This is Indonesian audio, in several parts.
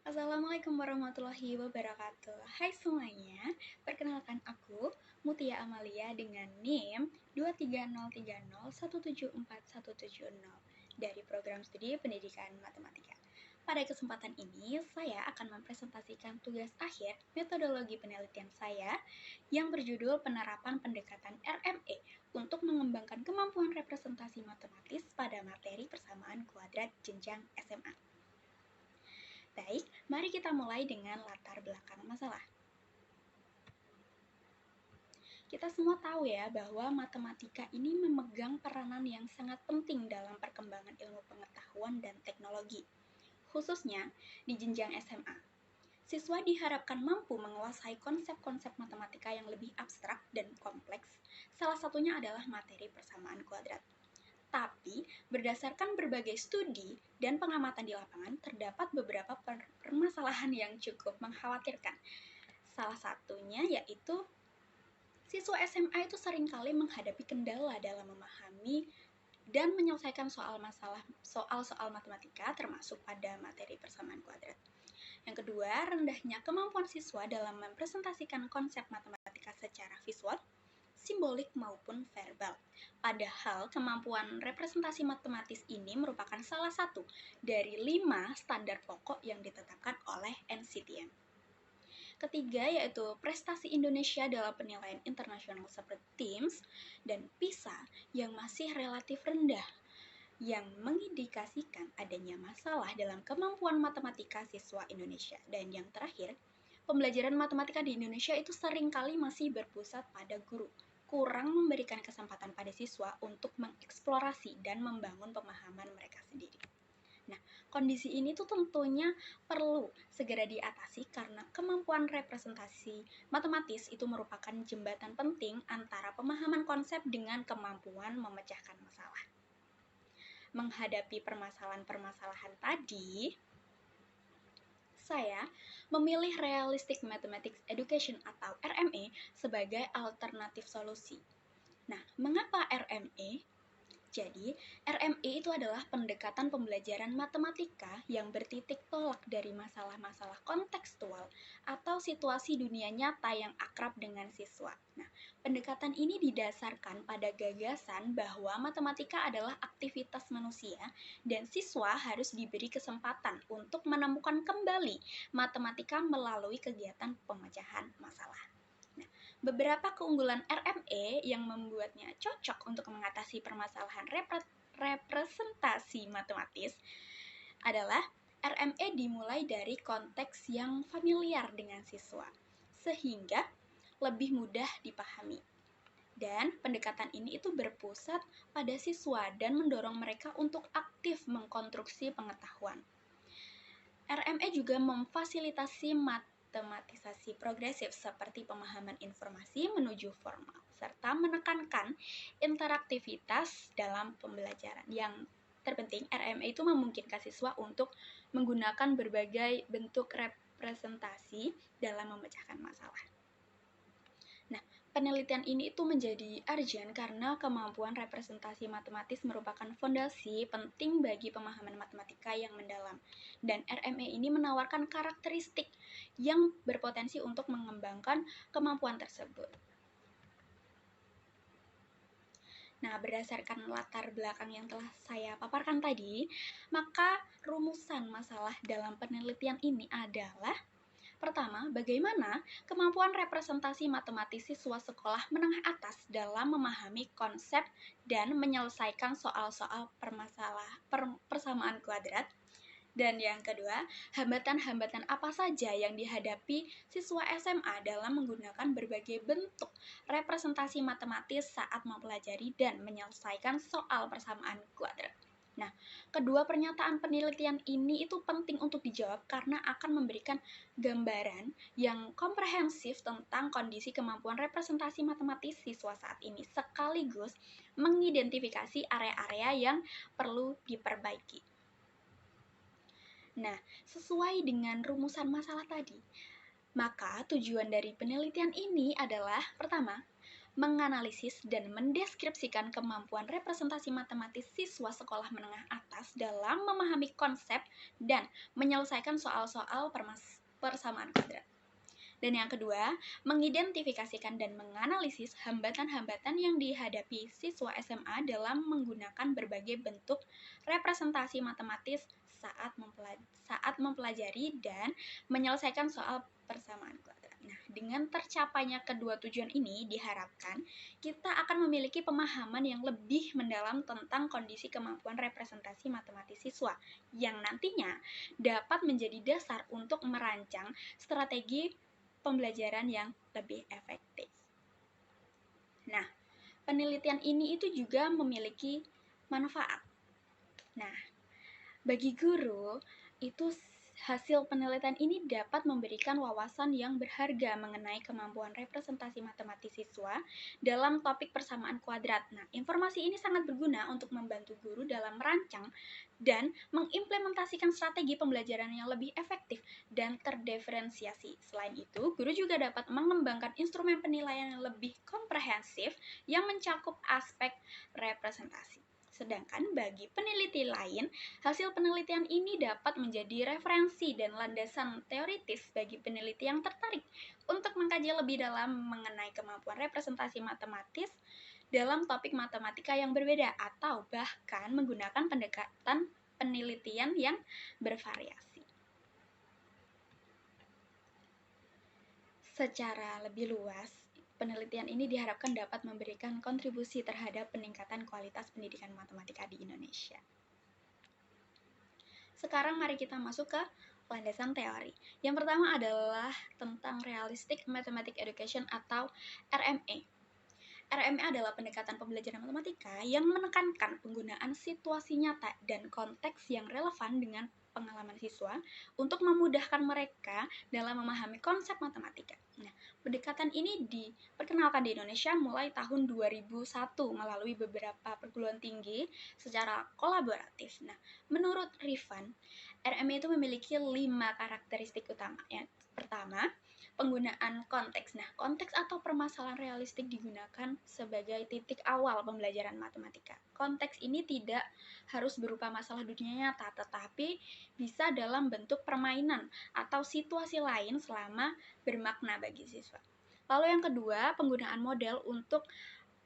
Assalamualaikum warahmatullahi wabarakatuh. Hai semuanya, perkenalkan aku Mutia Amalia dengan NIM 23030174170 dari program studi pendidikan matematika. Pada kesempatan ini, saya akan mempresentasikan tugas akhir metodologi penelitian saya yang berjudul penerapan pendekatan RME untuk mengembangkan kemampuan representasi matematis pada materi persamaan kuadrat jenjang SMA. Baik, mari kita mulai dengan latar belakang masalah. Kita semua tahu ya bahwa matematika ini memegang peranan yang sangat penting dalam perkembangan ilmu pengetahuan dan teknologi, khususnya di jenjang SMA. Siswa diharapkan mampu menguasai konsep-konsep matematika yang lebih abstrak dan kompleks, salah satunya adalah materi persamaan kuadrat. Tapi, berdasarkan berbagai studi dan pengamatan di lapangan, terdapat beberapa permasalahan yang cukup mengkhawatirkan. Salah satunya yaitu siswa SMA itu seringkali menghadapi kendala dalam memahami dan menyelesaikan soal-soal matematika termasuk pada materi persamaan kuadrat. Yang kedua, rendahnya kemampuan siswa dalam mempresentasikan konsep matematika secara visual, simbolik maupun verbal. Padahal kemampuan representasi matematis ini merupakan salah satu dari 5 standar pokok yang ditetapkan oleh NCTM. Ketiga yaitu prestasi Indonesia dalam penilaian internasional seperti TIMSS dan PISA yang masih relatif rendah, yang mengindikasikan adanya masalah dalam kemampuan matematika siswa Indonesia. Dan yang terakhir, pembelajaran matematika di Indonesia itu seringkali masih berpusat pada guru, kurang memberikan kesempatan pada siswa untuk mengeksplorasi dan membangun pemahaman mereka sendiri. Nah, kondisi ini tuh tentunya perlu segera diatasi karena kemampuan representasi matematis itu merupakan jembatan penting antara pemahaman konsep dengan kemampuan memecahkan masalah. Menghadapi permasalahan-permasalahan tadi, saya memilih Realistic Mathematics Education atau RME sebagai alternatif solusi. Nah, mengapa RME? Jadi, RME itu adalah pendekatan pembelajaran matematika yang bertitik tolak dari masalah-masalah kontekstual atau situasi dunia nyata yang akrab dengan siswa. Nah, pendekatan ini didasarkan pada gagasan bahwa matematika adalah aktivitas manusia dan siswa harus diberi kesempatan untuk menemukan kembali matematika melalui kegiatan pemecahan masalah. Nah, beberapa keunggulan RME yang membuatnya cocok untuk mengatasi permasalahan representasi matematis adalah RME dimulai dari konteks yang familiar dengan siswa, sehingga lebih mudah dipahami. Dan pendekatan ini itu berpusat pada siswa dan mendorong mereka untuk aktif mengkonstruksi pengetahuan. RME juga memfasilitasi matematisasi progresif seperti pemahaman informasi menuju formal, serta menekankan interaktivitas dalam pembelajaran. Yang terpenting, RME itu memungkinkan siswa untuk menggunakan berbagai bentuk representasi dalam memecahkan masalah. Nah, penelitian ini itu menjadi urgent karena kemampuan representasi matematis merupakan fondasi penting bagi pemahaman matematika yang mendalam. Dan RME ini menawarkan karakteristik yang berpotensi untuk mengembangkan kemampuan tersebut. Nah, berdasarkan latar belakang yang telah saya paparkan tadi, maka rumusan masalah dalam penelitian ini adalah: pertama, bagaimana kemampuan representasi matematis siswa sekolah menengah atas dalam memahami konsep dan menyelesaikan soal-soal persamaan kuadrat. Dan yang kedua, hambatan-hambatan apa saja yang dihadapi siswa SMA dalam menggunakan berbagai bentuk representasi matematis saat mempelajari dan menyelesaikan soal persamaan kuadrat. Nah, kedua pernyataan penelitian ini itu penting untuk dijawab karena akan memberikan gambaran yang komprehensif tentang kondisi kemampuan representasi matematis siswa saat ini, sekaligus mengidentifikasi area-area yang perlu diperbaiki. Nah, sesuai dengan rumusan masalah tadi, maka tujuan dari penelitian ini adalah: pertama, menganalisis dan mendeskripsikan kemampuan representasi matematis siswa sekolah menengah atas dalam memahami konsep dan menyelesaikan soal-soal persamaan kuadrat. Dan yang kedua, mengidentifikasikan dan menganalisis hambatan-hambatan yang dihadapi siswa SMA dalam menggunakan berbagai bentuk representasi matematis saat mempelajari dan menyelesaikan soal persamaan kuadrat. Nah, dengan tercapainya kedua tujuan ini diharapkan kita akan memiliki pemahaman yang lebih mendalam tentang kondisi kemampuan representasi matematis siswa yang nantinya dapat menjadi dasar untuk merancang strategi pembelajaran yang lebih efektif. Nah, penelitian ini itu juga memiliki manfaat. Nah, bagi guru, itu hasil penelitian ini dapat memberikan wawasan yang berharga mengenai kemampuan representasi matematis siswa dalam topik persamaan kuadrat. Nah, informasi ini sangat berguna untuk membantu guru dalam merancang dan mengimplementasikan strategi pembelajaran yang lebih efektif dan terdiferensiasi. Selain itu, guru juga dapat mengembangkan instrumen penilaian yang lebih komprehensif yang mencakup aspek representasi. Sedangkan bagi peneliti lain, hasil penelitian ini dapat menjadi referensi dan landasan teoritis bagi peneliti yang tertarik untuk mengkaji lebih dalam mengenai kemampuan representasi matematis dalam topik matematika yang berbeda atau bahkan menggunakan pendekatan penelitian yang bervariasi. Secara lebih luas, penelitian ini diharapkan dapat memberikan kontribusi terhadap peningkatan kualitas pendidikan matematika di Indonesia. Sekarang mari kita masuk ke landasan teori. Yang pertama adalah tentang Realistic Mathematics Education atau RME. RME adalah pendekatan pembelajaran matematika yang menekankan penggunaan situasi nyata dan konteks yang relevan dengan pengalaman siswa untuk memudahkan mereka dalam memahami konsep matematika. Nah, pendekatan ini diperkenalkan di Indonesia mulai tahun 2001 melalui beberapa perguruan tinggi secara kolaboratif. Nah, menurut Rifan, RME itu memiliki 5 karakteristik utama. Yang pertama, penggunaan konteks. Nah, konteks atau permasalahan realistik digunakan sebagai titik awal pembelajaran matematika. Konteks ini tidak harus berupa masalah dunia nyata, tetapi bisa dalam bentuk permainan atau situasi lain selama bermakna bagi siswa. Lalu yang kedua, penggunaan model untuk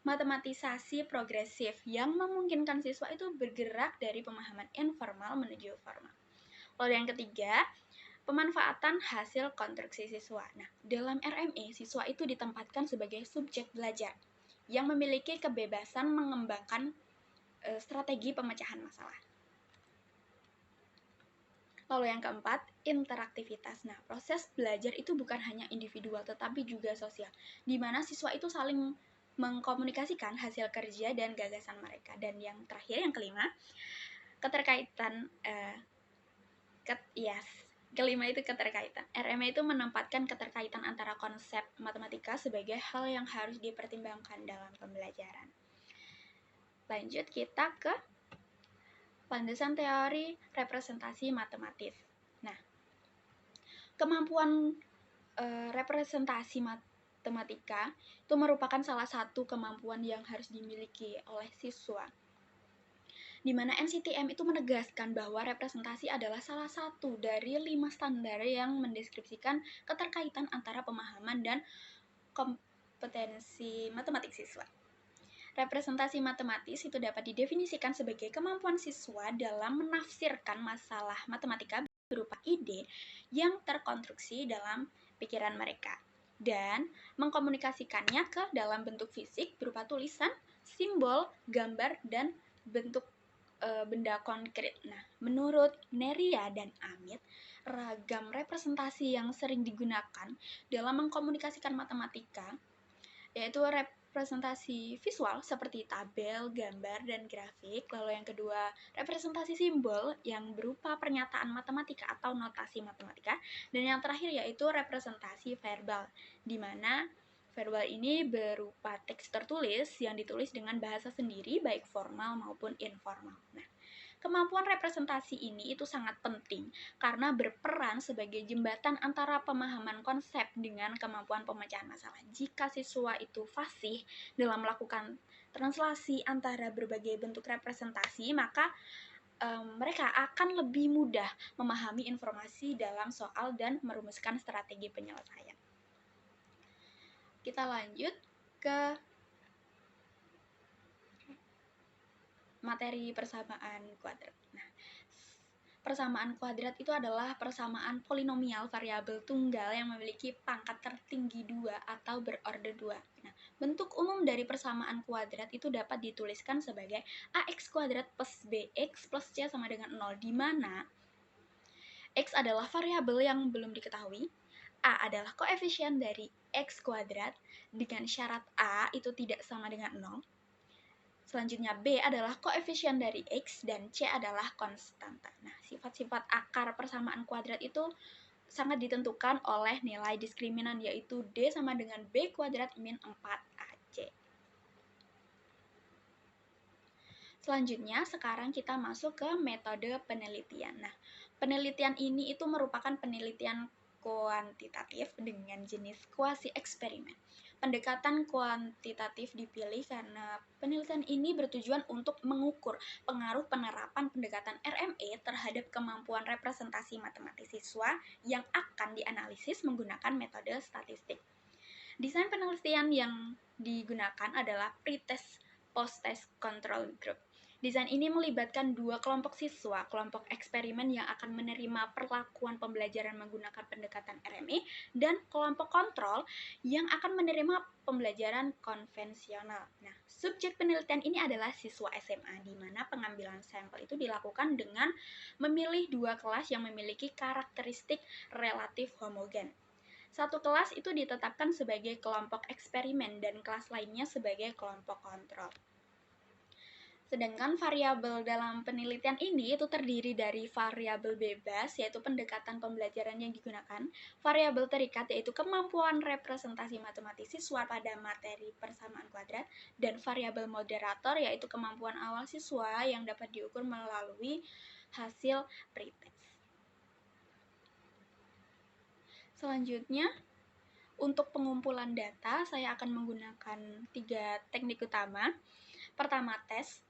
matematisasi progresif yang memungkinkan siswa itu bergerak dari pemahaman informal menuju formal. Lalu yang ketiga, pemanfaatan hasil konstruksi siswa. Nah, dalam RME, siswa itu ditempatkan sebagai subjek belajar yang memiliki kebebasan mengembangkan strategi pemecahan masalah. Lalu yang keempat, interaktivitas. Nah, proses belajar itu bukan hanya individual tetapi juga sosial, di mana siswa itu saling mengkomunikasikan hasil kerja dan gagasan mereka. Dan yang terakhir, yang kelima, keterkaitan kelima itu keterkaitan. RME itu menempatkan keterkaitan antara konsep matematika sebagai hal yang harus dipertimbangkan dalam pembelajaran. Lanjut kita ke landasan teori representasi matematis. Nah, kemampuan representasi matematika itu merupakan salah satu kemampuan yang harus dimiliki oleh siswa, di mana NCTM itu menegaskan bahwa representasi adalah salah satu dari 5 standar yang mendeskripsikan keterkaitan antara pemahaman dan kompetensi matematik siswa. Representasi matematis itu dapat didefinisikan sebagai kemampuan siswa dalam menafsirkan masalah matematika berupa ide yang terkonstruksi dalam pikiran mereka dan mengkomunikasikannya ke dalam bentuk fisik berupa tulisan, simbol, gambar, dan bentuk benda konkret. Nah, menurut Neria dan Amit, ragam representasi yang sering digunakan dalam mengkomunikasikan matematika yaitu representasi visual seperti tabel, gambar, dan grafik. Lalu yang kedua, representasi simbol yang berupa pernyataan matematika atau notasi matematika. Dan yang terakhir yaitu representasi verbal, di mana verbal ini berupa teks tertulis yang ditulis dengan bahasa sendiri baik formal maupun informal. Nah, Kemampuan representasi ini itu sangat penting karena berperan sebagai jembatan antara pemahaman konsep dengan kemampuan pemecahan masalah. Jika siswa itu fasih dalam melakukan translasi antara berbagai bentuk representasi, maka mereka akan lebih mudah memahami informasi dalam soal dan merumuskan strategi penyelesaian. Kita lanjut ke materi persamaan kuadrat. Nah, persamaan kuadrat itu adalah persamaan polinomial variabel tunggal yang memiliki pangkat tertinggi 2 atau berorder 2. Nah, bentuk umum dari persamaan kuadrat itu dapat dituliskan sebagai ax kuadrat plus bx plus c sama dengan 0, di mana x adalah variabel yang belum diketahui, a adalah koefisien dari x kuadrat dengan syarat a itu tidak sama dengan 0. Selanjutnya B adalah koefisien dari X dan C adalah konstanta. Nah, sifat-sifat akar persamaan kuadrat itu sangat ditentukan oleh nilai diskriminan, yaitu D sama dengan B kuadrat min 4AC. Selanjutnya, sekarang kita masuk ke metode penelitian. Nah, penelitian ini itu merupakan penelitian kuantitatif dengan jenis kuasi eksperimen. Pendekatan kuantitatif dipilih karena penelitian ini bertujuan untuk mengukur pengaruh penerapan pendekatan RME terhadap kemampuan representasi matematis siswa yang akan dianalisis menggunakan metode statistik. Desain penelitian yang digunakan adalah pretest post-test control group. Desain ini melibatkan dua kelompok siswa, kelompok eksperimen yang akan menerima perlakuan pembelajaran menggunakan pendekatan RME, dan kelompok kontrol yang akan menerima pembelajaran konvensional. Nah, subjek penelitian ini adalah siswa SMA, di mana pengambilan sampel itu dilakukan dengan memilih dua kelas yang memiliki karakteristik relatif homogen. Satu kelas itu ditetapkan sebagai kelompok eksperimen dan kelas lainnya sebagai kelompok kontrol. Sedangkan variabel dalam penelitian ini itu terdiri dari variabel bebas, yaitu pendekatan pembelajaran yang digunakan, variabel terikat, yaitu kemampuan representasi matematis siswa pada materi persamaan kuadrat, dan variabel moderator, yaitu kemampuan awal siswa yang dapat diukur melalui hasil pretest. Selanjutnya, untuk pengumpulan data, saya akan menggunakan 3 teknik utama. Pertama, tes.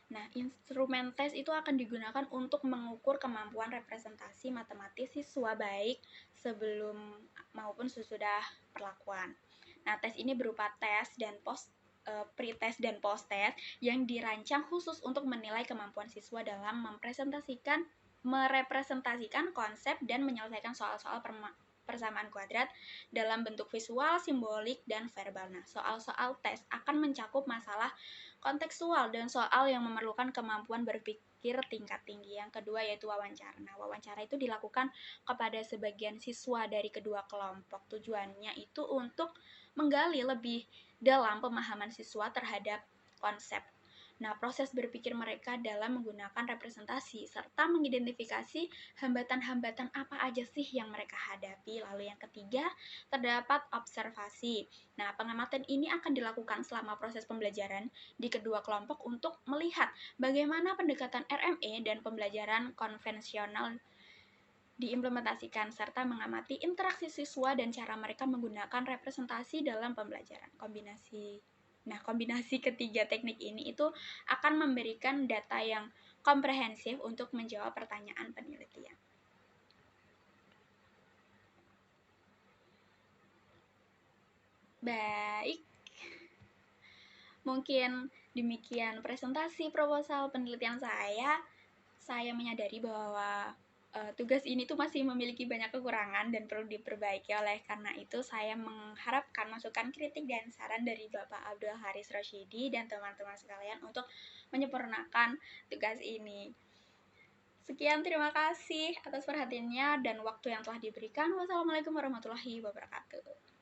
Nah, instrumen tes itu akan digunakan untuk mengukur kemampuan representasi matematis siswa baik sebelum maupun sesudah perlakuan. Nah, tes ini berupa tes dan pre-test dan post-test yang dirancang khusus untuk menilai kemampuan siswa dalam merepresentasikan konsep dan menyelesaikan soal-soal persamaan kuadrat dalam bentuk visual, simbolik, dan verbal. Nah, soal-soal tes akan mencakup masalah kontekstual dan soal yang memerlukan kemampuan berpikir tingkat tinggi. Yang kedua yaitu wawancara. Nah, wawancara itu dilakukan kepada sebagian siswa dari kedua kelompok. Tujuannya itu untuk menggali lebih dalam pemahaman siswa terhadap konsep. Nah, proses berpikir mereka dalam menggunakan representasi serta mengidentifikasi hambatan-hambatan apa aja sih yang mereka hadapi. Lalu yang ketiga, terdapat observasi. Nah, pengamatan ini akan dilakukan selama proses pembelajaran di kedua kelompok untuk melihat bagaimana pendekatan RME dan pembelajaran konvensional diimplementasikan serta mengamati interaksi siswa dan cara mereka menggunakan representasi dalam pembelajaran. Kombinasi ketiga teknik ini itu akan memberikan data yang komprehensif untuk menjawab pertanyaan penelitian. Baik, mungkin demikian presentasi proposal penelitian saya. Saya menyadari bahwa tugas ini tuh masih memiliki banyak kekurangan dan perlu diperbaiki. Oleh karena itu, saya mengharapkan masukan kritik dan saran dari Bapak Abdul Haris Rosyidi dan teman-teman sekalian untuk menyempurnakan tugas ini. Sekian, terima kasih atas perhatiannya dan waktu yang telah diberikan. Wassalamualaikum warahmatullahi wabarakatuh.